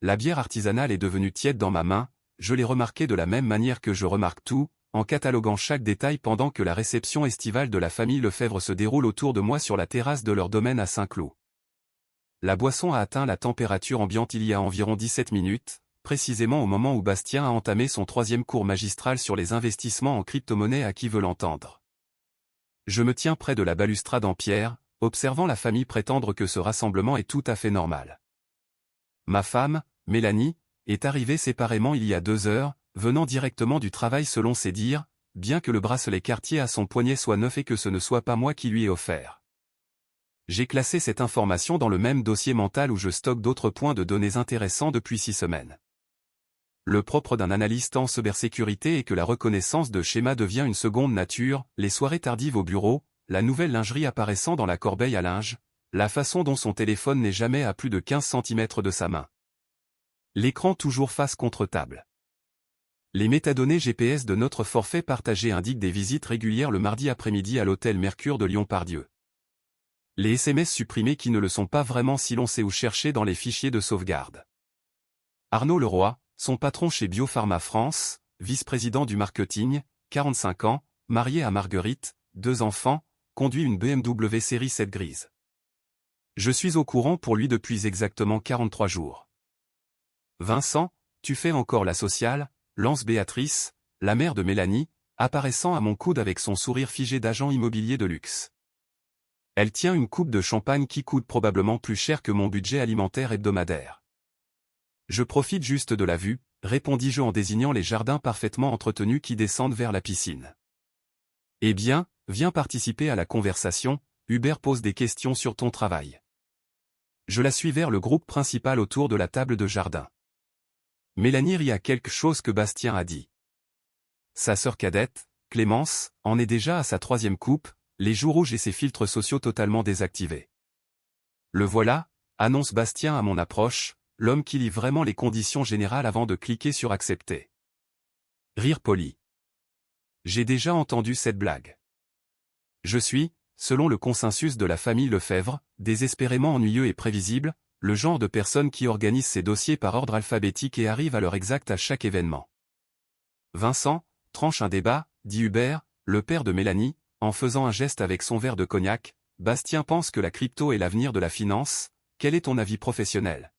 La bière artisanale est devenue tiède dans ma main, je l'ai remarqué de la même manière que je remarque tout, en cataloguant chaque détail pendant que la réception estivale de la famille Lefebvre se déroule autour de moi sur la terrasse de leur domaine à Saint-Cloud. La boisson a atteint la température ambiante il y a environ 17 minutes, précisément au moment où Bastien a entamé son 3e cours magistral sur les investissements en crypto-monnaie à qui veut l'entendre. Je me tiens près de la balustrade en pierre, observant la famille prétendre que ce rassemblement est tout à fait normal. Ma femme, Mélanie, est arrivée séparément il y a 2 heures, venant directement du travail selon ses dires, bien que le bracelet Cartier à son poignet soit neuf et que ce ne soit pas moi qui lui ai offert. J'ai classé cette information dans le même dossier mental où je stocke d'autres points de données intéressants depuis 6 semaines. Le propre d'un analyste en cybersécurité est que la reconnaissance de schéma devient une seconde nature, les soirées tardives au bureau, la nouvelle lingerie apparaissant dans la corbeille à linge, la façon dont son téléphone n'est jamais à plus de 15 cm de sa main. L'écran toujours face contre table. Les métadonnées GPS de notre forfait partagé indiquent des visites régulières le mardi après-midi à l'hôtel Mercure de Lyon-Pardieu. Les SMS supprimés qui ne le sont pas vraiment si l'on sait où chercher dans les fichiers de sauvegarde. Arnaud Leroy, son patron chez Biopharma France, vice-président du marketing, 45 ans, marié à Marguerite, 2 enfants, conduit une BMW série 7 grise. Je suis au courant pour lui depuis exactement 43 jours. Vincent, tu fais encore la sociale, lance Béatrice, la mère de Mélanie, apparaissant à mon coude avec son sourire figé d'agent immobilier de luxe. Elle tient une coupe de champagne qui coûte probablement plus cher que mon budget alimentaire hebdomadaire. Je profite juste de la vue, répondis-je en désignant les jardins parfaitement entretenus qui descendent vers la piscine. Eh bien, viens participer à la conversation, Hubert pose des questions sur ton travail. Je la suis vers le groupe principal autour de la table de jardin. Mélanie rit à quelque chose que Bastien a dit. Sa sœur cadette, Clémence, en est déjà à sa 3e coupe, les joues rouges et ses filtres sociaux totalement désactivés. Le voilà, annonce Bastien à mon approche, l'homme qui lit vraiment les conditions générales avant de cliquer sur accepter. Rire poli. J'ai déjà entendu cette blague. Je suis, selon le consensus de la famille Lefebvre, désespérément ennuyeux et prévisible, le genre de personne qui organise ses dossiers par ordre alphabétique et arrive à l'heure exacte à chaque événement. Vincent, tranche un débat, dit Hubert, le père de Mélanie, en faisant un geste avec son verre de cognac. Bastien pense que la crypto est l'avenir de la finance, quel est ton avis professionnel?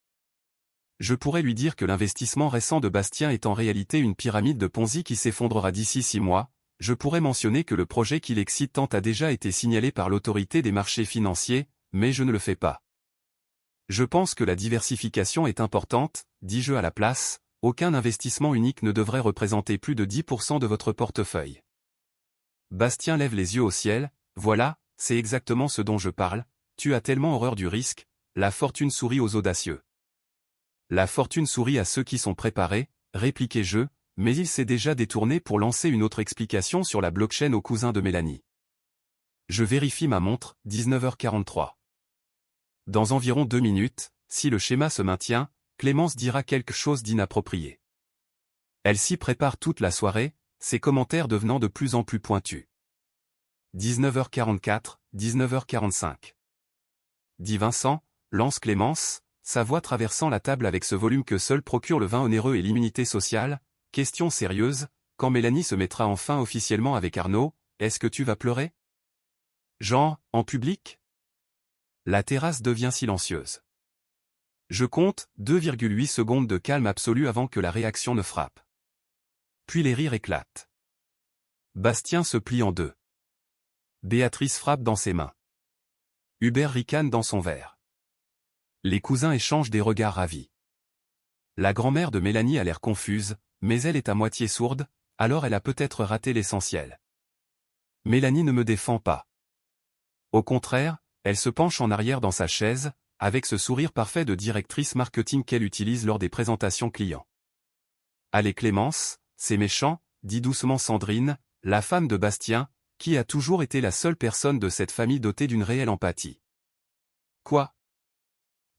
Je pourrais lui dire que l'investissement récent de Bastien est en réalité une pyramide de Ponzi qui s'effondrera d'ici 6 mois, je pourrais mentionner que le projet qui l'excite tant a déjà été signalé par l'autorité des marchés financiers, mais je ne le fais pas. Je pense que la diversification est importante, dis-je à la place, aucun investissement unique ne devrait représenter plus de 10% de votre portefeuille. Bastien lève les yeux au ciel, voilà, c'est exactement ce dont je parle, tu as tellement horreur du risque, la fortune sourit aux audacieux. La fortune sourit à ceux qui sont préparés, répliquai-je, mais il s'est déjà détourné pour lancer une autre explication sur la blockchain au cousin de Mélanie. Je vérifie ma montre, 19h43. Dans environ 2 minutes, si le schéma se maintient, Clémence dira quelque chose d'inapproprié. Elle s'y prépare toute la soirée, ses commentaires devenant de plus en plus pointus. 19h44, 19h45. Dit Vincent, lance Clémence, sa voix traversant la table avec ce volume que seul procure le vin onéreux et l'immunité sociale. Question sérieuse, quand Mélanie se mettra enfin officiellement avec Arnaud, est-ce que tu vas pleurer? Genre, en public? La terrasse devient silencieuse. Je compte 2,8 secondes de calme absolu avant que la réaction ne frappe. Puis les rires éclatent. Bastien se plie en deux. Béatrice frappe dans ses mains. Hubert ricane dans son verre. Les cousins échangent des regards ravis. La grand-mère de Mélanie a l'air confuse, mais elle est à moitié sourde, alors elle a peut-être raté l'essentiel. Mélanie ne me défend pas. Au contraire, elle se penche en arrière dans sa chaise, avec ce sourire parfait de directrice marketing qu'elle utilise lors des présentations clients. Allez Clémence, c'est méchant, dit doucement Sandrine, la femme de Bastien, qui a toujours été la seule personne de cette famille dotée d'une réelle empathie. Quoi?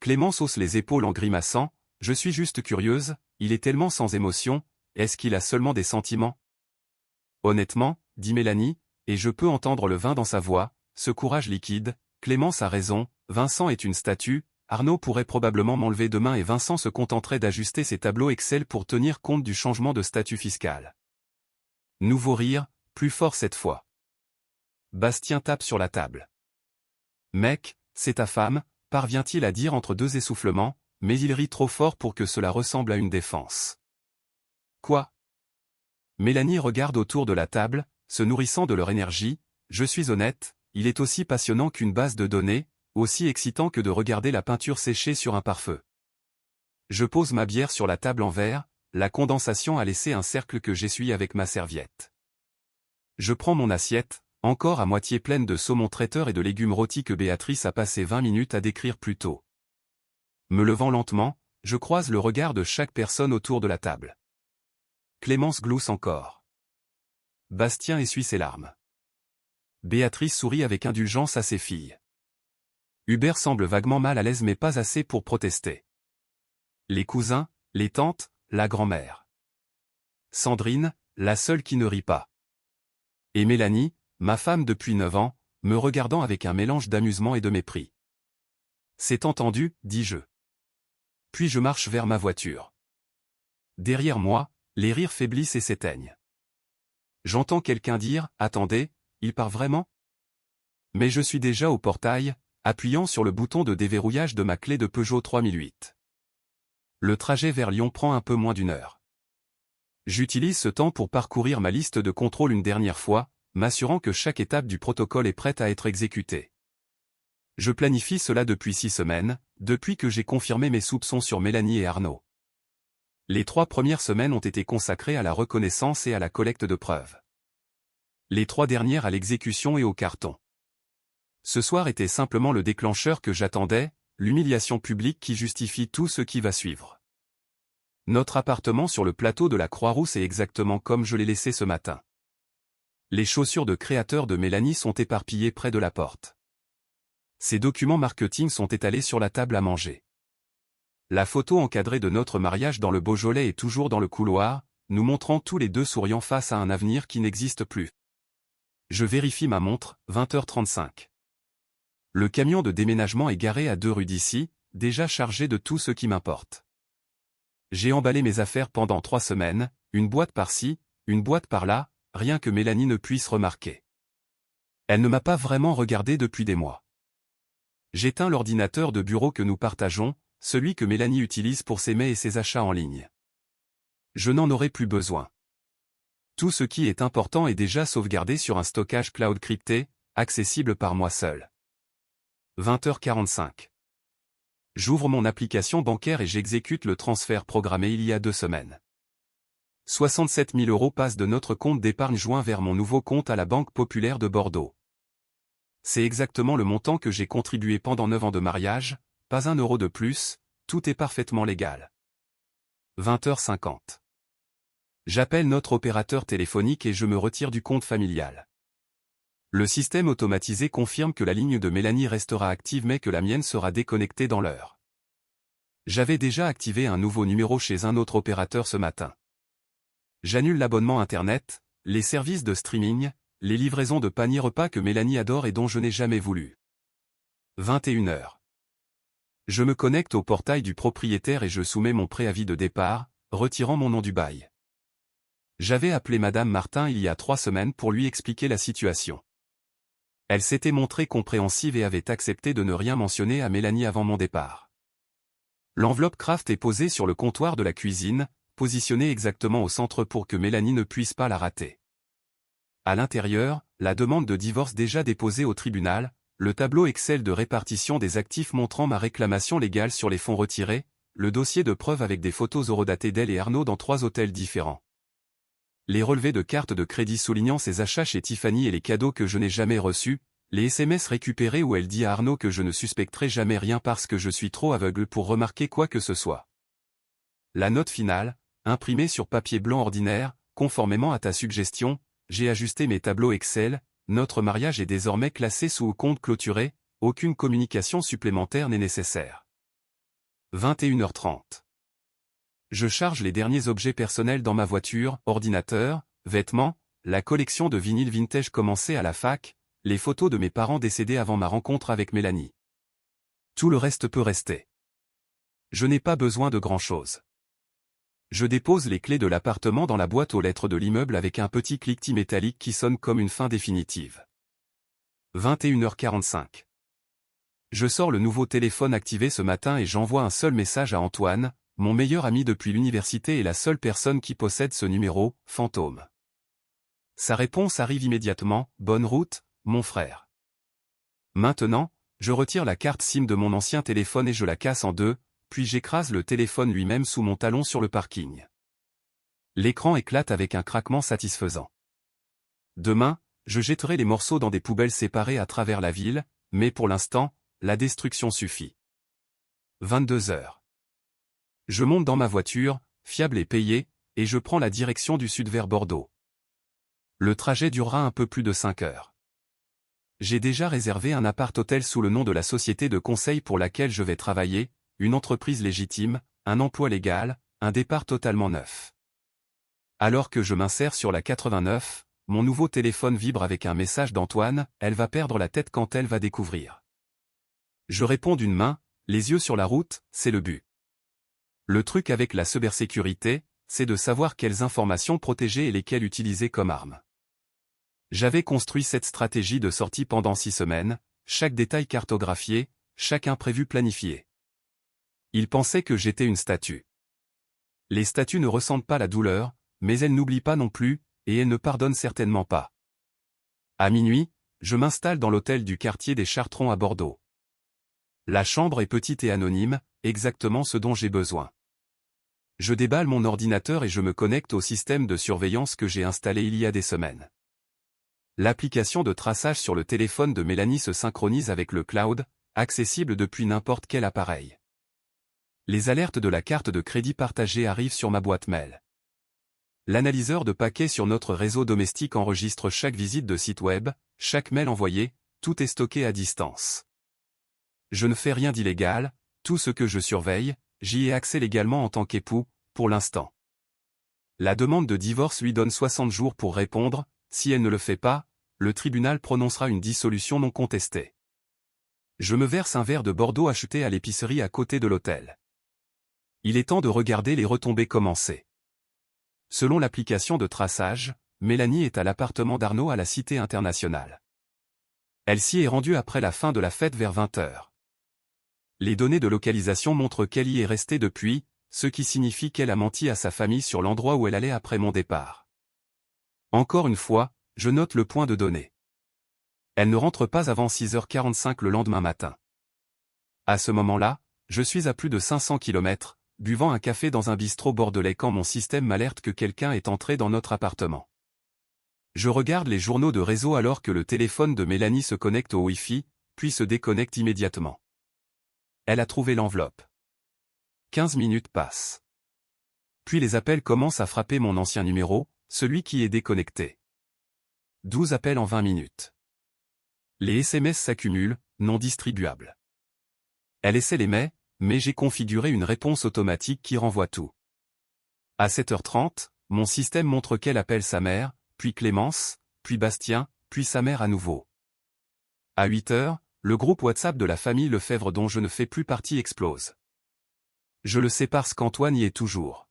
Clémence hausse les épaules en grimaçant, je suis juste curieuse, il est tellement sans émotion, est-ce qu'il a seulement des sentiments? Honnêtement, dit Mélanie, et je peux entendre le vin dans sa voix, ce courage liquide, Clémence a raison, Vincent est une statue, Arnaud pourrait probablement m'enlever demain et Vincent se contenterait d'ajuster ses tableaux Excel pour tenir compte du changement de statut fiscal. Nouveau rire, plus fort cette fois. Bastien tape sur la table. Mec, c'est ta femme, parvient-il à dire entre deux essoufflements, mais il rit trop fort pour que cela ressemble à une défense. Quoi? Mélanie regarde autour de la table, se nourrissant de leur énergie. Je suis honnête, il est aussi passionnant qu'une base de données, aussi excitant que de regarder la peinture sécher sur un pare-feu. Je pose ma bière sur la table en verre, la condensation a laissé un cercle que j'essuie avec ma serviette. Je prends mon assiette, encore à moitié pleine de saumon traiteur et de légumes rôtis que Béatrice a passé 20 minutes à décrire plus tôt. Me levant lentement, je croise le regard de chaque personne autour de la table. Clémence glousse encore. Bastien essuie ses larmes. Béatrice sourit avec indulgence à ses filles. Hubert semble vaguement mal à l'aise mais pas assez pour protester. Les cousins, les tantes, la grand-mère. Sandrine, la seule qui ne rit pas. Et Mélanie, ma femme depuis 9 ans, me regardant avec un mélange d'amusement et de mépris. C'est entendu, dis-je. Puis je marche vers ma voiture. Derrière moi, les rires faiblissent et s'éteignent. J'entends quelqu'un dire « Attendez, il part vraiment ?» Mais je suis déjà au portail, appuyant sur le bouton de déverrouillage de ma clé de Peugeot 3008. Le trajet vers Lyon prend un peu moins d'1 heure. J'utilise ce temps pour parcourir ma liste de contrôle une dernière fois, m'assurant que chaque étape du protocole est prête à être exécutée. Je planifie cela depuis 6 semaines, depuis que j'ai confirmé mes soupçons sur Mélanie et Arnaud. Les 3 premières semaines ont été consacrées à la reconnaissance et à la collecte de preuves. Les 3 dernières à l'exécution et au carton. Ce soir était simplement le déclencheur que j'attendais, l'humiliation publique qui justifie tout ce qui va suivre. Notre appartement sur le plateau de la Croix-Rousse est exactement comme je l'ai laissé ce matin. Les chaussures de créateur de Mélanie sont éparpillées près de la porte. Ses documents marketing sont étalés sur la table à manger. La photo encadrée de notre mariage dans le Beaujolais est toujours dans le couloir, nous montrant tous les deux souriant face à un avenir qui n'existe plus. Je vérifie ma montre, 20h35. Le camion de déménagement est garé à 2 rues d'ici, déjà chargé de tout ce qui m'importe. J'ai emballé mes affaires pendant 3 semaines, une boîte par-ci, une boîte par-là, rien que Mélanie ne puisse remarquer. Elle ne m'a pas vraiment regardé depuis des mois. J'éteins l'ordinateur de bureau que nous partageons, celui que Mélanie utilise pour ses mails et ses achats en ligne. Je n'en aurai plus besoin. Tout ce qui est important est déjà sauvegardé sur un stockage cloud crypté, accessible par moi seul. 20h45. J'ouvre mon application bancaire et j'exécute le transfert programmé il y a 2 semaines. 67 000 € passent de notre compte d'épargne joint vers mon nouveau compte à la Banque Populaire de Bordeaux. C'est exactement le montant que j'ai contribué pendant 9 ans de mariage, pas 1 euro de plus, tout est parfaitement légal. 20h50. J'appelle notre opérateur téléphonique et je me retire du compte familial. Le système automatisé confirme que la ligne de Mélanie restera active mais que la mienne sera déconnectée dans l'heure. J'avais déjà activé un nouveau numéro chez un autre opérateur ce matin. J'annule l'abonnement Internet, les services de streaming, les livraisons de paniers repas que Mélanie adore et dont je n'ai jamais voulu. 21h. Je me connecte au portail du propriétaire et je soumets mon préavis de départ, retirant mon nom du bail. J'avais appelé Madame Martin il y a 3 semaines pour lui expliquer la situation. Elle s'était montrée compréhensive et avait accepté de ne rien mentionner à Mélanie avant mon départ. L'enveloppe Kraft est posée sur le comptoir de la cuisine, positionnée exactement au centre pour que Mélanie ne puisse pas la rater. À l'intérieur, la demande de divorce déjà déposée au tribunal, le tableau Excel de répartition des actifs montrant ma réclamation légale sur les fonds retirés, le dossier de preuve avec des photos horodatées d'elle et Arnaud dans 3 hôtels différents. Les relevés de cartes de crédit soulignant ses achats chez Tiffany et les cadeaux que je n'ai jamais reçus, les SMS récupérés où elle dit à Arnaud que je ne suspecterai jamais rien parce que je suis trop aveugle pour remarquer quoi que ce soit. La note finale, imprimée sur papier blanc ordinaire, conformément à ta suggestion, j'ai ajusté mes tableaux Excel, notre mariage est désormais classé sous compte clôturé, aucune communication supplémentaire n'est nécessaire. 21h30. Je charge les derniers objets personnels dans ma voiture, ordinateur, vêtements, la collection de vinyles vintage commencée à la fac, les photos de mes parents décédés avant ma rencontre avec Mélanie. Tout le reste peut rester. Je n'ai pas besoin de grand-chose. Je dépose les clés de l'appartement dans la boîte aux lettres de l'immeuble avec un petit cliquetis métallique qui sonne comme une fin définitive. 21h45. Je sors le nouveau téléphone activé ce matin et j'envoie un seul message à Antoine, mon meilleur ami depuis l'université et la seule personne qui possède ce numéro, fantôme. Sa réponse arrive immédiatement, « Bonne route, mon frère. » Maintenant, je retire la carte SIM de mon ancien téléphone et je la casse en deux, puis j'écrase le téléphone lui-même sous mon talon sur le parking. L'écran éclate avec un craquement satisfaisant. Demain, je jetterai les morceaux dans des poubelles séparées à travers la ville, mais pour l'instant, la destruction suffit. 22h. Je monte dans ma voiture, fiable et payée, et je prends la direction du sud vers Bordeaux. Le trajet durera un peu plus de 5 heures. J'ai déjà réservé un appart-hôtel sous le nom de la société de conseil pour laquelle je vais travailler, une entreprise légitime, un emploi légal, un départ totalement neuf. Alors que je m'insère sur la 89, mon nouveau téléphone vibre avec un message d'Antoine, elle va perdre la tête quand elle va découvrir. Je réponds d'une main, les yeux sur la route, c'est le but. Le truc avec la cybersécurité, c'est de savoir quelles informations protéger et lesquelles utiliser comme arme. J'avais construit cette stratégie de sortie pendant 6 semaines, chaque détail cartographié, chaque imprévu planifié. Ils pensaient que j'étais une statue. Les statues ne ressentent pas la douleur, mais elles n'oublient pas non plus, et elles ne pardonnent certainement pas. À minuit, je m'installe dans l'hôtel du quartier des Chartrons à Bordeaux. La chambre est petite et anonyme, exactement ce dont j'ai besoin. Je déballe mon ordinateur et je me connecte au système de surveillance que j'ai installé il y a des semaines. L'application de traçage sur le téléphone de Mélanie se synchronise avec le cloud, accessible depuis n'importe quel appareil. Les alertes de la carte de crédit partagée arrivent sur ma boîte mail. L'analyseur de paquets sur notre réseau domestique enregistre chaque visite de site web, chaque mail envoyé, tout est stocké à distance. Je ne fais rien d'illégal, tout ce que je surveille, j'y ai accès légalement en tant qu'époux, pour l'instant. La demande de divorce lui donne 60 jours pour répondre, si elle ne le fait pas, le tribunal prononcera une dissolution non contestée. Je me verse un verre de Bordeaux acheté à l'épicerie à côté de l'hôtel. Il est temps de regarder les retombées commencer. Selon l'application de traçage, Mélanie est à l'appartement d'Arnaud à la Cité Internationale. Elle s'y est rendue après la fin de la fête vers 20h. Les données de localisation montrent qu'elle y est restée depuis, ce qui signifie qu'elle a menti à sa famille sur l'endroit où elle allait après mon départ. Encore une fois, je note le point de données. Elle ne rentre pas avant 6h45 le lendemain matin. À ce moment-là, je suis à plus de 500 km, buvant un café dans un bistrot bordelais quand mon système m'alerte que quelqu'un est entré dans notre appartement. Je regarde les journaux de réseau alors que le téléphone de Mélanie se connecte au Wi-Fi, puis se déconnecte immédiatement. Elle a trouvé l'enveloppe. 15 minutes passent. Puis les appels commencent à frapper mon ancien numéro, celui qui est déconnecté. 12 appels en 20 minutes. Les SMS s'accumulent, non distribuables. Elle essaie les mais j'ai configuré une réponse automatique qui renvoie tout. À 7h30, mon système montre qu'elle appelle sa mère, puis Clémence, puis Bastien, puis sa mère à nouveau. À 8h, le groupe WhatsApp de la famille Lefebvre dont je ne fais plus partie explose. Je le sais parce qu'Antoine y est toujours.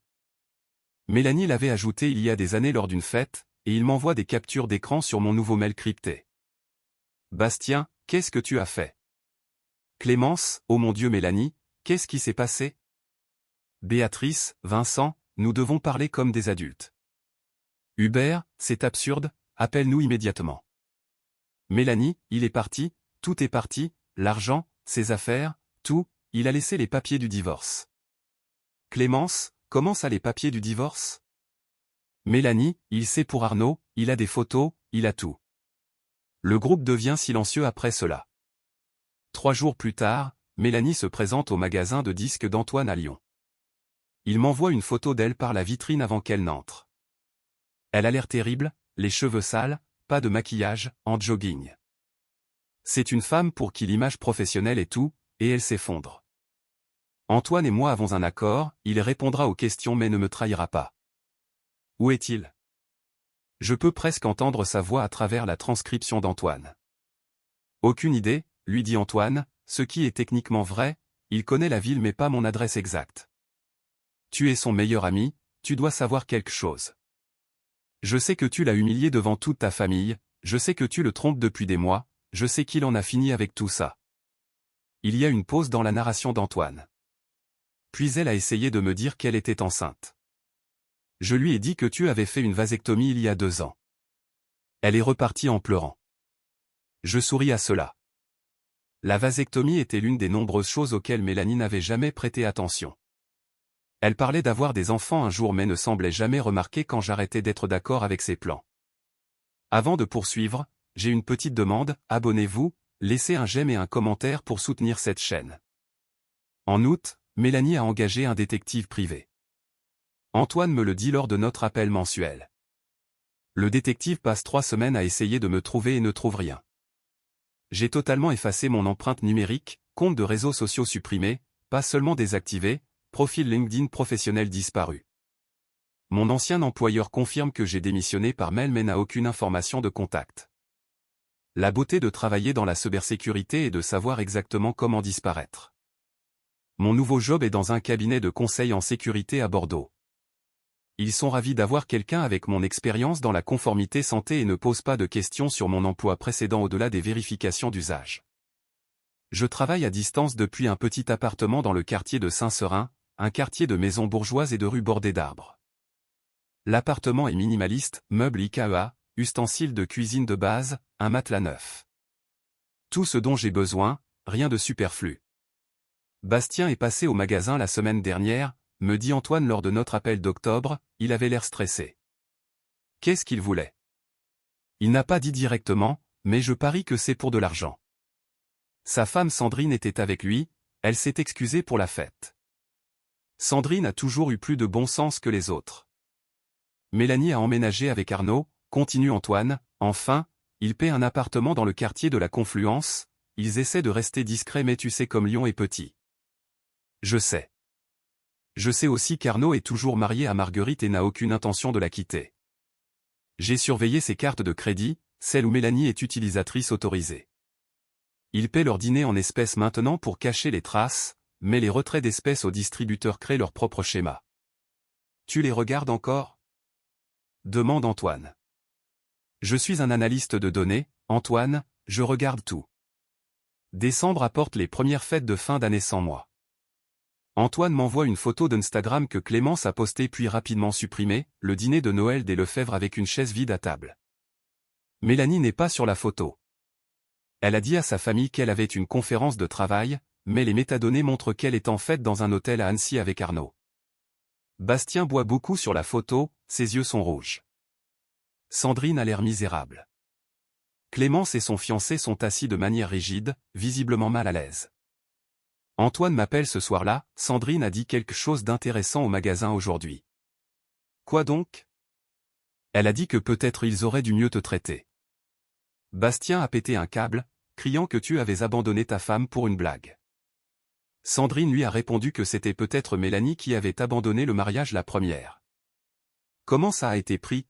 Mélanie l'avait ajouté il y a des années lors d'une fête, et il m'envoie des captures d'écran sur mon nouveau mail crypté. Bastien, qu'est-ce que tu as fait? Clémence, oh mon Dieu Mélanie, qu'est-ce qui s'est passé? Béatrice, Vincent, nous devons parler comme des adultes. Hubert, c'est absurde, appelle-nous immédiatement. Mélanie, il est parti, tout est parti, l'argent, ses affaires, tout, il a laissé les papiers du divorce. Clémence, comment ça les papiers du divorce? Mélanie, il sait pour Arnaud, il a des photos, il a tout. Le groupe devient silencieux après cela. 3 jours plus tard, Mélanie se présente au magasin de disques d'Antoine à Lyon. Il m'envoie une photo d'elle par la vitrine avant qu'elle n'entre. Elle a l'air terrible, les cheveux sales, pas de maquillage, en jogging. C'est une femme pour qui l'image professionnelle est tout, et elle s'effondre. Antoine et moi avons un accord, il répondra aux questions mais ne me trahira pas. Où est-il? Je peux presque entendre sa voix à travers la transcription d'Antoine. Aucune idée, lui dit Antoine, ce qui est techniquement vrai, il connaît la ville mais pas mon adresse exacte. Tu es son meilleur ami, tu dois savoir quelque chose. Je sais que tu l'as humilié devant toute ta famille, je sais que tu le trompes depuis des mois, je sais qu'il en a fini avec tout ça. Il y a une pause dans la narration d'Antoine. Puis elle a essayé de me dire qu'elle était enceinte. Je lui ai dit que tu avais fait une vasectomie il y a 2 ans. Elle est repartie en pleurant. Je souris à cela. La vasectomie était l'une des nombreuses choses auxquelles Mélanie n'avait jamais prêté attention. Elle parlait d'avoir des enfants un jour mais ne semblait jamais remarquer quand j'arrêtais d'être d'accord avec ses plans. Avant de poursuivre, j'ai une petite demande, abonnez-vous, laissez un j'aime et un commentaire pour soutenir cette chaîne. En août, Mélanie a engagé un détective privé. Antoine me le dit lors de notre appel mensuel. Le détective passe 3 semaines à essayer de me trouver et ne trouve rien. J'ai totalement effacé mon empreinte numérique, compte de réseaux sociaux supprimés, pas seulement désactivé, profil LinkedIn professionnel disparu. Mon ancien employeur confirme que j'ai démissionné par mail mais n'a aucune information de contact. La beauté de travailler dans la cybersécurité est de savoir exactement comment disparaître. Mon nouveau job est dans un cabinet de conseil en sécurité à Bordeaux. Ils sont ravis d'avoir quelqu'un avec mon expérience dans la conformité santé et ne posent pas de questions sur mon emploi précédent au-delà des vérifications d'usage. Je travaille à distance depuis un petit appartement dans le quartier de Saint-Seurin, un quartier de maisons bourgeoises et de rues bordées d'arbres. L'appartement est minimaliste, meubles IKEA, ustensiles de cuisine de base, un matelas neuf. Tout ce dont j'ai besoin, rien de superflu. Bastien est passé au magasin la semaine dernière, me dit Antoine lors de notre appel d'octobre, il avait l'air stressé. Qu'est-ce qu'il voulait? Il n'a pas dit directement, mais je parie que c'est pour de l'argent. Sa femme Sandrine était avec lui, elle s'est excusée pour la fête. Sandrine a toujours eu plus de bon sens que les autres. Mélanie a emménagé avec Arnaud, continue Antoine, enfin, il paie un appartement dans le quartier de la Confluence, ils essaient de rester discrets mais tu sais comme Lyon est petit. Je sais. Je sais aussi qu'Arnaud est toujours marié à Marguerite et n'a aucune intention de la quitter. J'ai surveillé ses cartes de crédit, celle où Mélanie est utilisatrice autorisée. Ils paient leur dîner en espèces maintenant pour cacher les traces, mais les retraits d'espèces aux distributeurs créent leur propre schéma. Tu les regardes encore? Demande Antoine. Je suis un analyste de données, Antoine, je regarde tout. Décembre apporte les premières fêtes de fin d'année sans moi. Antoine m'envoie une photo d'Instagram que Clémence a postée puis rapidement supprimée, le dîner de Noël des Lefebvre avec une chaise vide à table. Mélanie n'est pas sur la photo. Elle a dit à sa famille qu'elle avait une conférence de travail, mais les métadonnées montrent qu'elle est en fait dans un hôtel à Annecy avec Arnaud. Bastien boit beaucoup sur la photo, ses yeux sont rouges. Sandrine a l'air misérable. Clémence et son fiancé sont assis de manière rigide, visiblement mal à l'aise. Antoine m'appelle ce soir-là, Sandrine a dit quelque chose d'intéressant au magasin aujourd'hui. Quoi donc? Elle a dit que peut-être ils auraient dû mieux te traiter. Bastien a pété un câble, criant que tu avais abandonné ta femme pour une blague. Sandrine lui a répondu que c'était peut-être Mélanie qui avait abandonné le mariage la première. Comment ça a été pris?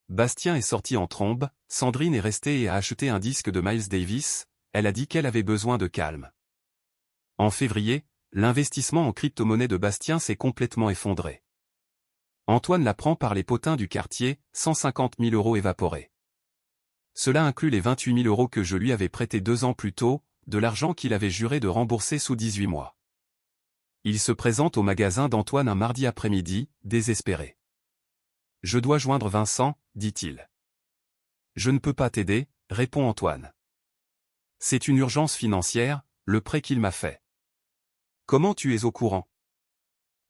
Bastien est sorti en trombe, Sandrine est restée et a acheté un disque de Miles Davis, elle a dit qu'elle avait besoin de calme. En février, l'investissement en crypto-monnaie de Bastien s'est complètement effondré. Antoine la prend par les potins du quartier, 150 000 € évaporés. Cela inclut les 28 000 € que je lui avais prêtés 2 ans plus tôt, de l'argent qu'il avait juré de rembourser sous 18 mois. Il se présente au magasin d'Antoine un mardi après-midi, désespéré. « Je dois joindre Vincent, dit-il. »« Je ne peux pas t'aider, répond Antoine. C'est une urgence financière, le prêt qu'il m'a fait. »« Comment tu es au courant ?»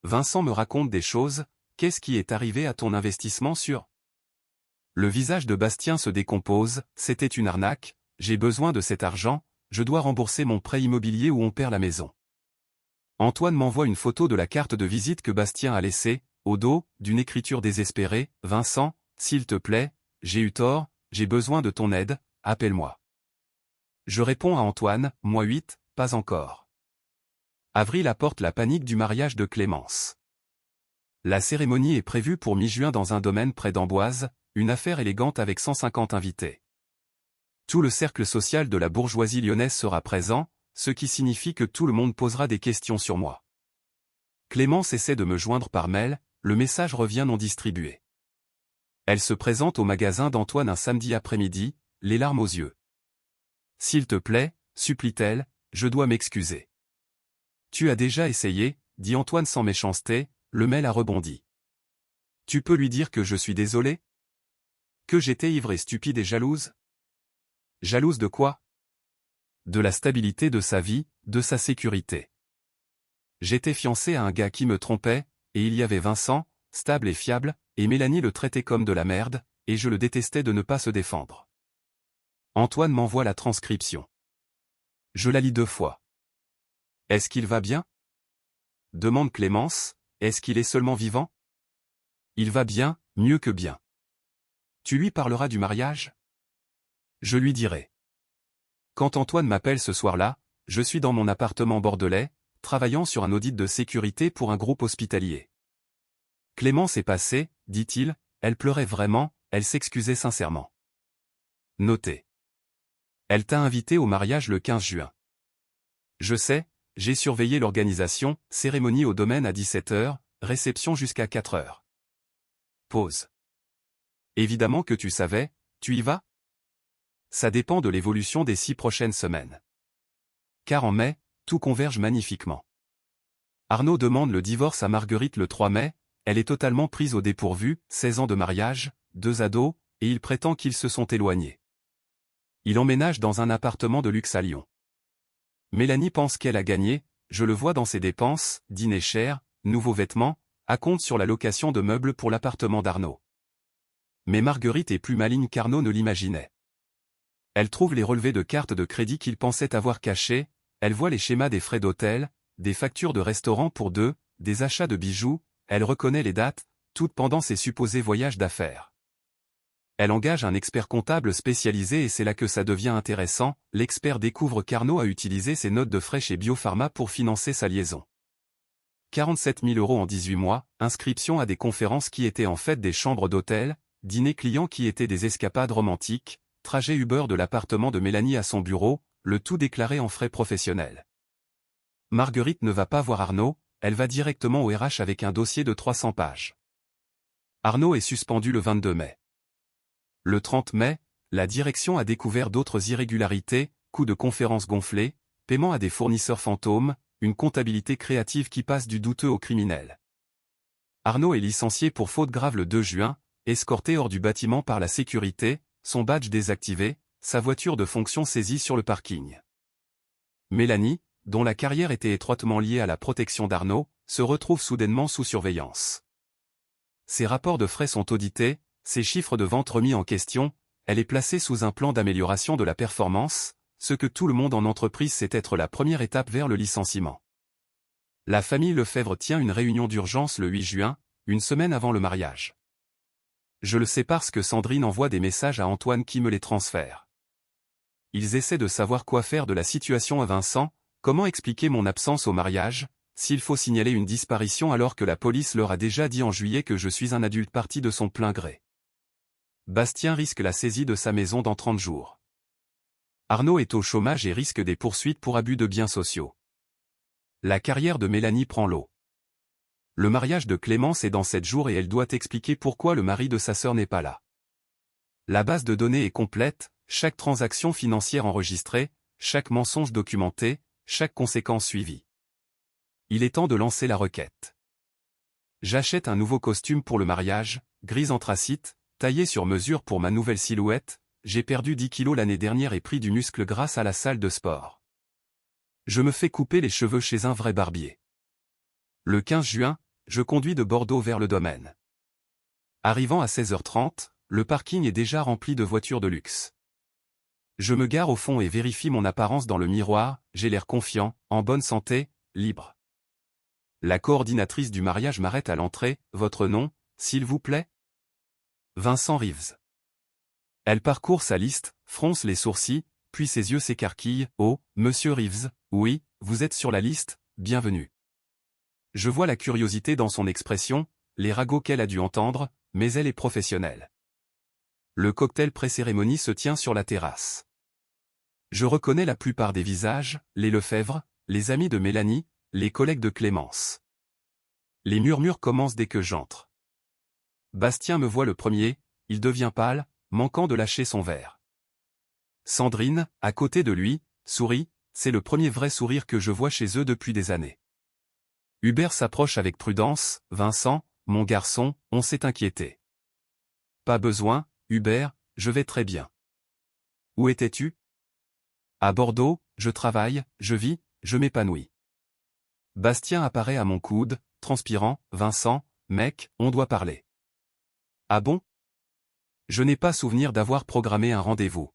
Vincent me raconte des choses, qu'est-ce qui est arrivé à ton investissement sur ? Le visage de Bastien se décompose, c'était une arnaque, j'ai besoin de cet argent, je dois rembourser mon prêt immobilier ou on perd la maison. Antoine m'envoie une photo de la carte de visite que Bastien a laissée, au dos, d'une écriture désespérée, « Vincent, s'il te plaît, j'ai eu tort, j'ai besoin de ton aide, appelle-moi. » Je réponds à Antoine, « Moi 8, pas encore. » Avril apporte la panique du mariage de Clémence. La cérémonie est prévue pour mi-juin dans un domaine près d'Amboise, une affaire élégante avec 150 invités. Tout le cercle social de la bourgeoisie lyonnaise sera présent, ce qui signifie que tout le monde posera des questions sur moi. Clémence essaie de me joindre par mail, le message revient non distribué. Elle se présente au magasin d'Antoine un samedi après-midi, les larmes aux yeux. « S'il te plaît, supplie-t-elle, je dois m'excuser. »« Tu as déjà essayé, » dit Antoine sans méchanceté, le mail a rebondi. « Tu peux lui dire que je suis désolé ? Que j'étais ivre et stupide et jalouse ? » Jalouse de quoi ? De la stabilité de sa vie, de sa sécurité. J'étais fiancé à un gars qui me trompait, et il y avait Vincent, stable et fiable, et Mélanie le traitait comme de la merde, et je le détestais de ne pas se défendre. Antoine m'envoie la transcription. Je la lis 2 fois. « Est-ce qu'il va bien ? » demande Clémence, « Est-ce qu'il est seulement vivant ? » Il va bien, mieux que bien. Tu lui parleras du mariage ? Je lui dirai. Quand Antoine m'appelle ce soir-là, je suis dans mon appartement bordelais, travaillant sur un audit de sécurité pour un groupe hospitalier. Clémence est passée, dit-il, elle pleurait vraiment, elle s'excusait sincèrement. Notez. Elle t'a invité au mariage le 15 juin. Je sais, j'ai surveillé l'organisation, cérémonie au domaine à 17 h, réception jusqu'à 4 h. Pause. Évidemment que tu savais, tu y vas ? Ça dépend de l'évolution des 6 prochaines semaines. Car en mai, tout converge magnifiquement. Arnaud demande le divorce à Marguerite le 3 mai, elle est totalement prise au dépourvu, 16 ans de mariage, 2 ados, et il prétend qu'ils se sont éloignés. Il emménage dans un appartement de luxe à Lyon. Mélanie pense qu'elle a gagné, je le vois dans ses dépenses, dîner cher, nouveaux vêtements, à compte sur la location de meubles pour l'appartement d'Arnaud. Mais Marguerite est plus maligne qu'Arnaud ne l'imaginait. Elle trouve les relevés de cartes de crédit qu'il pensait avoir cachés, elle voit les schémas des frais d'hôtel, des factures de restaurant pour 2, des achats de bijoux, elle reconnaît les dates, toutes pendant ses supposés voyages d'affaires. Elle engage un expert comptable spécialisé et c'est là que ça devient intéressant, l'expert découvre qu'Arnaud a utilisé ses notes de frais chez Biopharma pour financer sa liaison. 47 000 € en 18 mois, inscription à des conférences qui étaient en fait des chambres d'hôtel, dîners clients qui étaient des escapades romantiques, trajet Uber de l'appartement de Mélanie à son bureau, le tout déclaré en frais professionnels. Marguerite ne va pas voir Arnaud, elle va directement au RH avec un dossier de 300 pages. Arnaud est suspendu le 22 mai. Le 30 mai, la direction a découvert d'autres irrégularités, coûts de conférences gonflés, paiement à des fournisseurs fantômes, une comptabilité créative qui passe du douteux au criminel. Arnaud est licencié pour faute grave le 2 juin, escorté hors du bâtiment par la sécurité, son badge désactivé, sa voiture de fonction saisie sur le parking. Mélanie, dont la carrière était étroitement liée à la protection d'Arnaud, se retrouve soudainement sous surveillance. Ses rapports de frais sont audités, ses chiffres de vente remis en question, elle est placée sous un plan d'amélioration de la performance, ce que tout le monde en entreprise sait être la première étape vers le licenciement. La famille Lefebvre tient une réunion d'urgence le 8 juin, une semaine avant le mariage. Je le sais parce que Sandrine envoie des messages à Antoine qui me les transfère. Ils essaient de savoir quoi faire de la situation à Vincent, comment expliquer mon absence au mariage, s'il faut signaler une disparition alors que la police leur a déjà dit en juillet que je suis un adulte parti de son plein gré. Bastien risque la saisie de sa maison dans 30 jours. Arnaud est au chômage et risque des poursuites pour abus de biens sociaux. La carrière de Mélanie prend l'eau. Le mariage de Clémence est dans 7 jours et elle doit expliquer pourquoi le mari de sa sœur n'est pas là. La base de données est complète, chaque transaction financière enregistrée, chaque mensonge documenté, chaque conséquence suivie. Il est temps de lancer la requête. J'achète un nouveau costume pour le mariage, gris anthracite, taillé sur mesure pour ma nouvelle silhouette, j'ai perdu 10 kilos l'année dernière et pris du muscle grâce à la salle de sport. Je me fais couper les cheveux chez un vrai barbier. Le 15 juin, je conduis de Bordeaux vers le domaine. Arrivant à 16h30, le parking est déjà rempli de voitures de luxe. Je me gare au fond et vérifie mon apparence dans le miroir, j'ai l'air confiant, en bonne santé, libre. La coordinatrice du mariage m'arrête à l'entrée, votre nom, s'il vous plaît ? Vincent Reeves. Elle parcourt sa liste, fronce les sourcils, puis ses yeux s'écarquillent, oh, monsieur Reeves, oui, vous êtes sur la liste, bienvenue. Je vois la curiosité dans son expression, les ragots qu'elle a dû entendre, mais elle est professionnelle. Le cocktail pré-cérémonie se tient sur la terrasse. Je reconnais la plupart des visages, les Lefebvre, les amis de Mélanie, les collègues de Clémence. Les murmures commencent dès que j'entre. Bastien me voit le premier, il devient pâle, manquant de lâcher son verre. Sandrine, à côté de lui, sourit, c'est le premier vrai sourire que je vois chez eux depuis des années. Hubert s'approche avec prudence, Vincent, mon garçon, on s'est inquiété. Pas besoin, Hubert, je vais très bien. Où étais-tu? À Bordeaux, je travaille, je vis, je m'épanouis. Bastien apparaît à mon coude, transpirant, Vincent, mec, on doit parler. Ah bon? Je n'ai pas souvenir d'avoir programmé un rendez-vous.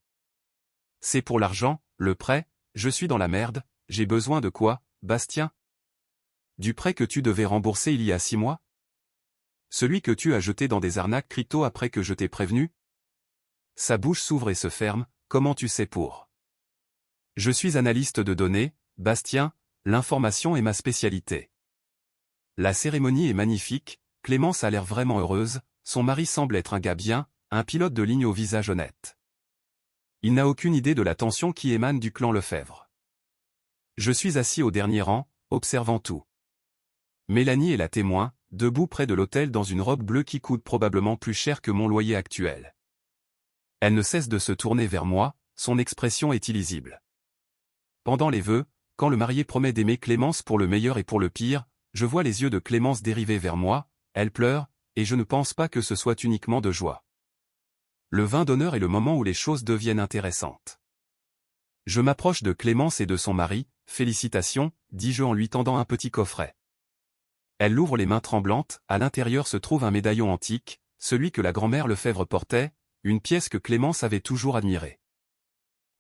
C'est pour l'argent, le prêt, je suis dans la merde, j'ai besoin de quoi, Bastien? Du prêt que tu devais rembourser il y a 6 mois? Celui que tu as jeté dans des arnaques crypto après que je t'ai prévenu? Sa bouche s'ouvre et se ferme, comment tu sais pour? Je suis analyste de données, Bastien, l'information est ma spécialité. La cérémonie est magnifique, Clémence a l'air vraiment heureuse, son mari semble être un gars bien, un pilote de ligne au visage honnête. Il n'a aucune idée de la tension qui émane du clan Lefebvre. Je suis assis au dernier rang, observant tout. Mélanie est la témoin, debout près de l'autel dans une robe bleue qui coûte probablement plus cher que mon loyer actuel. Elle ne cesse de se tourner vers moi, son expression est illisible. Pendant les vœux, quand le marié promet d'aimer Clémence pour le meilleur et pour le pire, je vois les yeux de Clémence dériver vers moi, elle pleure, et je ne pense pas que ce soit uniquement de joie. Le vin d'honneur est le moment où les choses deviennent intéressantes. Je m'approche de Clémence et de son mari, félicitations, dis-je en lui tendant un petit coffret. Elle l'ouvre les mains tremblantes, à l'intérieur se trouve un médaillon antique, celui que la grand-mère Lefebvre portait, une pièce que Clémence avait toujours admirée.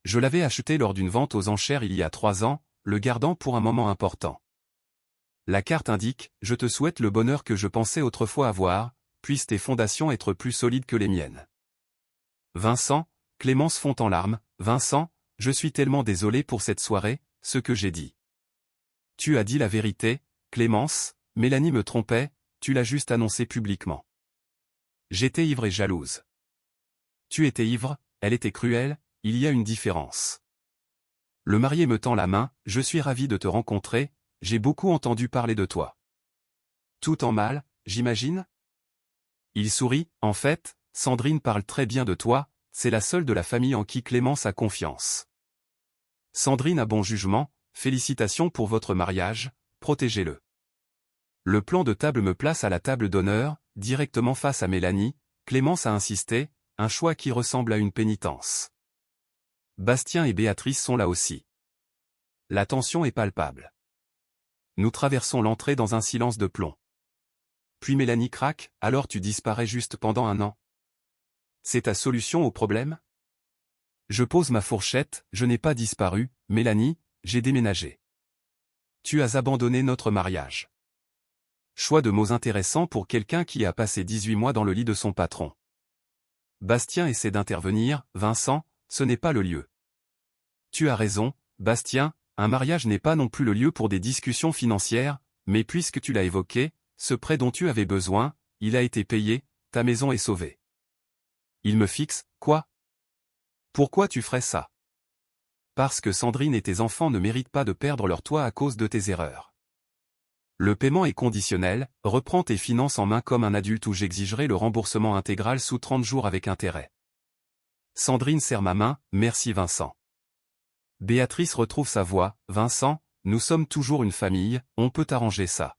Je l'avais acheté lors d'une vente aux enchères il y a 3 ans, le gardant pour un moment important. La carte indique « Je te souhaite le bonheur que je pensais autrefois avoir, puissent tes fondations être plus solides que les miennes. » Vincent, Clémence fond en larmes, Vincent, je suis tellement désolé pour cette soirée, ce que j'ai dit. Tu as dit la vérité, Clémence, Mélanie me trompait, tu l'as juste annoncé publiquement. J'étais ivre et jalouse. Tu étais ivre, elle était cruelle, il y a une différence. Le marié me tend la main, je suis ravi de te rencontrer, j'ai beaucoup entendu parler de toi. Tout en mal, j'imagine? Il sourit, en fait, Sandrine parle très bien de toi, c'est la seule de la famille en qui Clémence a confiance. Sandrine a bon jugement, félicitations pour votre mariage, protégez-le. Le plan de table me place à la table d'honneur, directement face à Mélanie, Clémence a insisté, un choix qui ressemble à une pénitence. Bastien et Béatrice sont là aussi. La tension est palpable. Nous traversons l'entrée dans un silence de plomb. Puis Mélanie craque, alors tu disparais juste pendant 1 an. C'est ta solution au problème? Je pose ma fourchette, je n'ai pas disparu, Mélanie, j'ai déménagé. Tu as abandonné notre mariage. Choix de mots intéressants pour quelqu'un qui a passé 18 mois dans le lit de son patron. Bastien essaie d'intervenir, Vincent, ce n'est pas le lieu. Tu as raison, Bastien, un mariage n'est pas non plus le lieu pour des discussions financières, mais puisque tu l'as évoqué, ce prêt dont tu avais besoin, il a été payé, ta maison est sauvée. Il me fixe, quoi? Pourquoi tu ferais ça? Parce que Sandrine et tes enfants ne méritent pas de perdre leur toit à cause de tes erreurs. Le paiement est conditionnel, reprends tes finances en main comme un adulte ou j'exigerai le remboursement intégral sous 30 jours avec intérêt. Sandrine serre ma main, merci Vincent. Béatrice retrouve sa voix, Vincent, nous sommes toujours une famille, on peut arranger ça.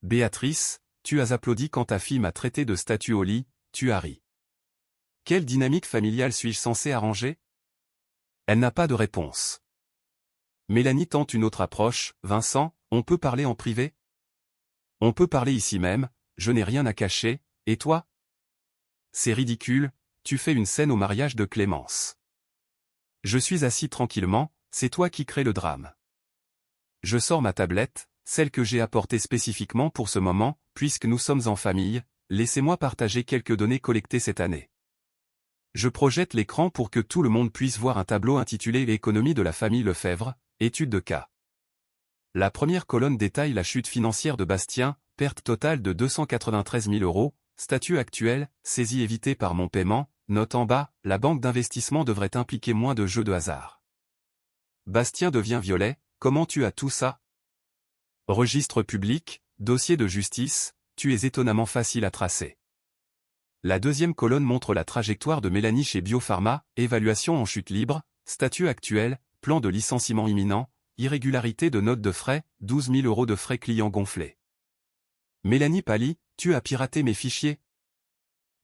Béatrice, tu as applaudi quand ta fille m'a traité de statue au lit, tu as ri. Quelle dynamique familiale suis-je censé arranger? Elle n'a pas de réponse. Mélanie tente une autre approche, Vincent, on peut parler en privé? On peut parler ici même, je n'ai rien à cacher, et toi? C'est ridicule, tu fais une scène au mariage de Clémence. Je suis assis tranquillement, c'est toi qui crée le drame. Je sors ma tablette, celle que j'ai apportée spécifiquement pour ce moment, puisque nous sommes en famille, laissez-moi partager quelques données collectées cette année. Je projette l'écran pour que tout le monde puisse voir un tableau intitulé L'économie de la famille Lefebvre, étude de cas. La première colonne détaille la chute financière de Bastien, perte totale de 293 000 €, statut actuel, saisie évitée par mon paiement, note en bas, la banque d'investissement devrait impliquer moins de jeux de hasard. Bastien devient violet, comment tu as tout ça? Registre public, dossier de justice, tu es étonnamment facile à tracer. La deuxième colonne montre la trajectoire de Mélanie chez Biopharma, évaluation en chute libre, statut actuel, plan de licenciement imminent, irrégularité de note de frais, 12 000 € de frais clients gonflés. Mélanie pâlit, tu as piraté mes fichiers?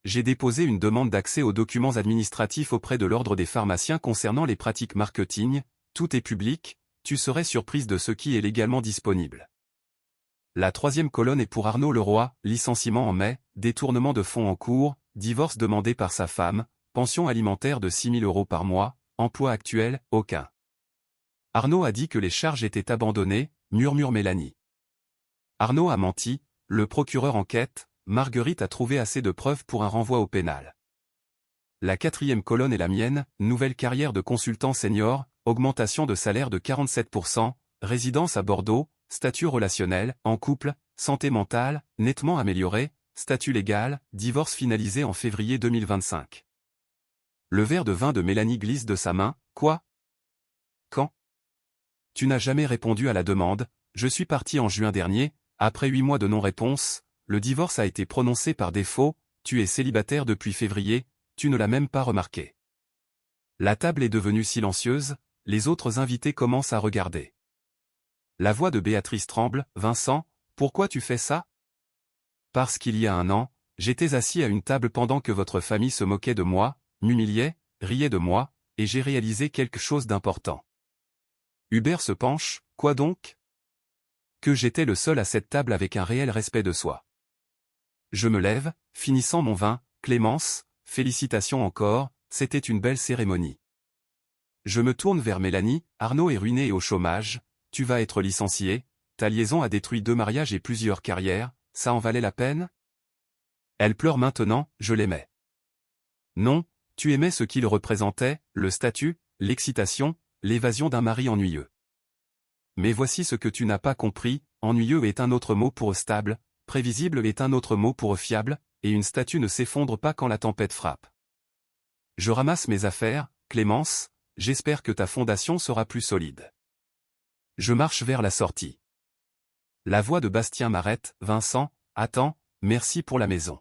J'ai déposé une demande d'accès aux documents administratifs auprès de l'Ordre des pharmaciens concernant les pratiques marketing, tout est public, tu serais surprise de ce qui est légalement disponible. La troisième colonne est pour Arnaud Leroy, licenciement en mai, détournement de fonds en cours, divorce demandé par sa femme, pension alimentaire de 6 000 € par mois, emploi actuel, aucun. Arnaud a dit que les charges étaient abandonnées, murmure Mélanie. Arnaud a menti, le procureur enquête, Marguerite a trouvé assez de preuves pour un renvoi au pénal. La quatrième colonne est la mienne, nouvelle carrière de consultant senior, augmentation de salaire de 47%, résidence à Bordeaux, statut relationnel, en couple, santé mentale, nettement améliorée, statut légal, divorce finalisé en février 2025. Le verre de vin de Mélanie glisse de sa main, quoi? Quand? Tu n'as jamais répondu à la demande, je suis parti en juin dernier, après 8 mois de non-réponse, le divorce a été prononcé par défaut, tu es célibataire depuis février, tu ne l'as même pas remarqué. La table est devenue silencieuse, les autres invités commencent à regarder. La voix de Béatrice tremble, Vincent, pourquoi tu fais ça? Parce qu'il y a un an, j'étais assis à une table pendant que votre famille se moquait de moi, m'humiliait, riait de moi, et j'ai réalisé quelque chose d'important. Hubert se penche, quoi donc? Que j'étais le seul à cette table avec un réel respect de soi. Je me lève, finissant mon vin, Clémence, félicitations encore, c'était une belle cérémonie. Je me tourne vers Mélanie, Arnaud est ruiné et au chômage, tu vas être licencié, ta liaison a détruit 2 mariages et plusieurs carrières, ça en valait la peine? Elle pleure maintenant, je l'aimais. Non, tu aimais ce qu'il représentait, le statut, l'excitation, l'évasion d'un mari ennuyeux. Mais voici ce que tu n'as pas compris, ennuyeux est un autre mot pour stable, prévisible est un autre mot pour fiable, et une statue ne s'effondre pas quand la tempête frappe. Je ramasse mes affaires, Clémence, j'espère que ta fondation sera plus solide. Je marche vers la sortie. La voix de Bastien m'arrête, Vincent, attends, merci pour la maison.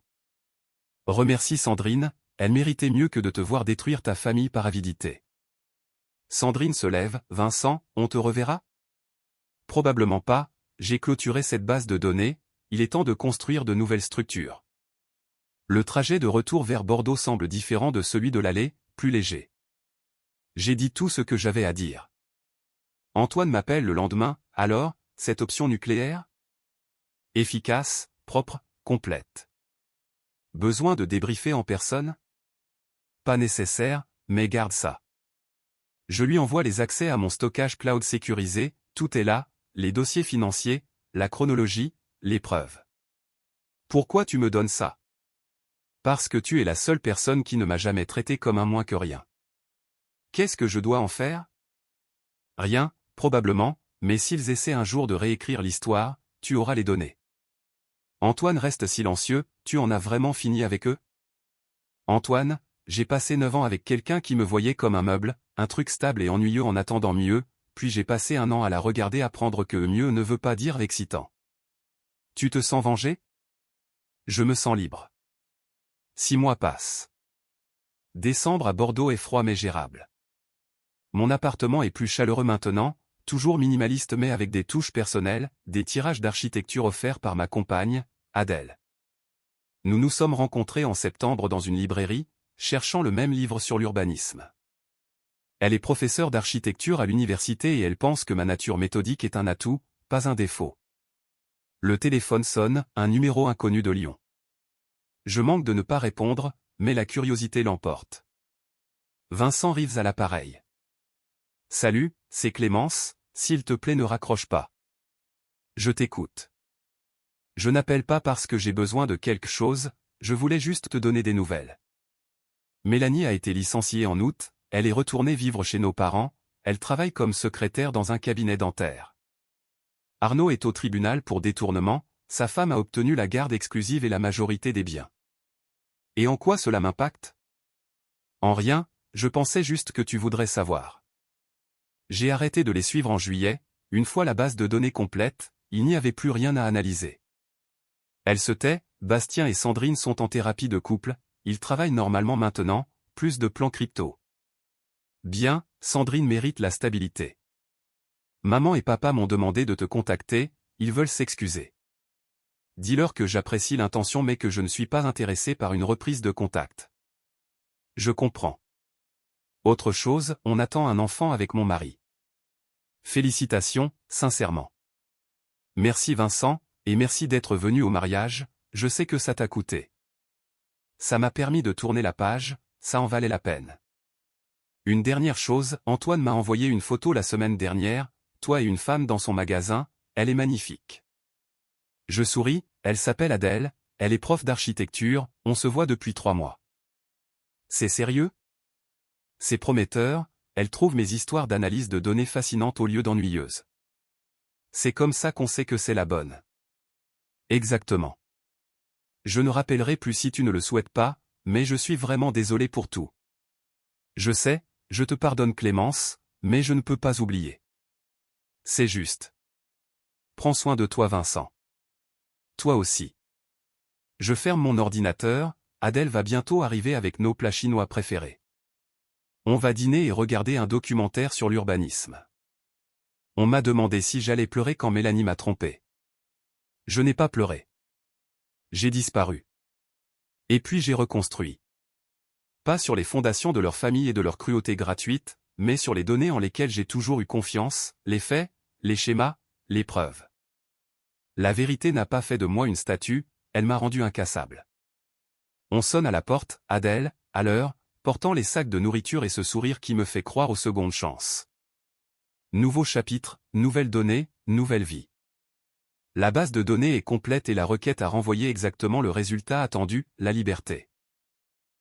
Remercie Sandrine, elle méritait mieux que de te voir détruire ta famille par avidité. Sandrine se lève, Vincent, on te reverra? Probablement pas, j'ai clôturé cette base de données, il est temps de construire de nouvelles structures. Le trajet de retour vers Bordeaux semble différent de celui de l'aller, plus léger. J'ai dit tout ce que j'avais à dire. Antoine m'appelle le lendemain, alors, cette option nucléaire? Efficace, propre, complète. Besoin de débriefer en personne? Pas nécessaire, mais garde ça. Je lui envoie les accès à mon stockage cloud sécurisé, tout est là, les dossiers financiers, la chronologie, les preuves. Pourquoi tu me donnes ça? Parce que tu es la seule personne qui ne m'a jamais traité comme un moins que rien. Qu'est-ce que je dois en faire? Rien, probablement, mais s'ils essaient un jour de réécrire l'histoire, tu auras les données. Antoine reste silencieux, tu en as vraiment fini avec eux? Antoine, j'ai passé 9 ans avec quelqu'un qui me voyait comme un meuble, un truc stable et ennuyeux en attendant mieux, puis j'ai passé 1 an à la regarder apprendre que mieux ne veut pas dire excitant. Tu te sens vengé? Je me sens libre. 6 mois passent. Décembre à Bordeaux est froid mais gérable. Mon appartement est plus chaleureux maintenant, toujours minimaliste mais avec des touches personnelles, des tirages d'architecture offerts par ma compagne, Adèle. Nous nous sommes rencontrés en septembre dans une librairie, cherchant le même livre sur l'urbanisme. Elle est professeure d'architecture à l'université et elle pense que ma nature méthodique est un atout, pas un défaut. Le téléphone sonne, un numéro inconnu de Lyon. Je manque de ne pas répondre, mais la curiosité l'emporte. Vincent Rives à l'appareil. Salut, c'est Clémence, s'il te plaît ne raccroche pas. Je t'écoute. Je n'appelle pas parce que j'ai besoin de quelque chose, je voulais juste te donner des nouvelles. Mélanie a été licenciée en août, elle est retournée vivre chez nos parents, elle travaille comme secrétaire dans un cabinet dentaire. Arnaud est au tribunal pour détournement, sa femme a obtenu la garde exclusive et la majorité des biens. Et en quoi cela m'impacte? En rien, je pensais juste que tu voudrais savoir. J'ai arrêté de les suivre en juillet, une fois la base de données complète, il n'y avait plus rien à analyser. Elle se tait, Bastien et Sandrine sont en thérapie de couple, ils travaillent normalement maintenant, plus de plans crypto. Bien, Sandrine mérite la stabilité. Maman et papa m'ont demandé de te contacter, ils veulent s'excuser. Dis-leur que j'apprécie l'intention mais que je ne suis pas intéressé par une reprise de contact. Je comprends. Autre chose, on attend un enfant avec mon mari. Félicitations, sincèrement. Merci Vincent, et merci d'être venu au mariage, je sais que ça t'a coûté. Ça m'a permis de tourner la page, ça en valait la peine. Une dernière chose, Antoine m'a envoyé une photo la semaine dernière, toi et une femme dans son magasin, elle est magnifique. Je souris, elle s'appelle Adèle, elle est prof d'architecture, on se voit depuis 3 mois. C'est sérieux? C'est prometteur, elle trouve mes histoires d'analyse de données fascinantes au lieu d'ennuyeuses. C'est comme ça qu'on sait que c'est la bonne. Exactement. Je ne rappellerai plus si tu ne le souhaites pas, mais je suis vraiment désolé pour tout. Je sais, je te pardonne Clémence, mais je ne peux pas oublier. C'est juste. Prends soin de toi Vincent. Toi aussi. Je ferme mon ordinateur, Adèle va bientôt arriver avec nos plats chinois préférés. On va dîner et regarder un documentaire sur l'urbanisme. On m'a demandé si j'allais pleurer quand Mélanie m'a trompé. Je n'ai pas pleuré. J'ai disparu. Et puis j'ai reconstruit. Pas sur les fondations de leur famille et de leur cruauté gratuite, mais sur les données en lesquelles j'ai toujours eu confiance, les faits, les schémas, les preuves. La vérité n'a pas fait de moi une statue, elle m'a rendu incassable. On sonne à la porte, Adèle, à l'heure, portant les sacs de nourriture et ce sourire qui me fait croire aux secondes chances. Nouveau chapitre, nouvelles données, nouvelle vie. La base de données est complète et la requête a renvoyé exactement le résultat attendu, la liberté.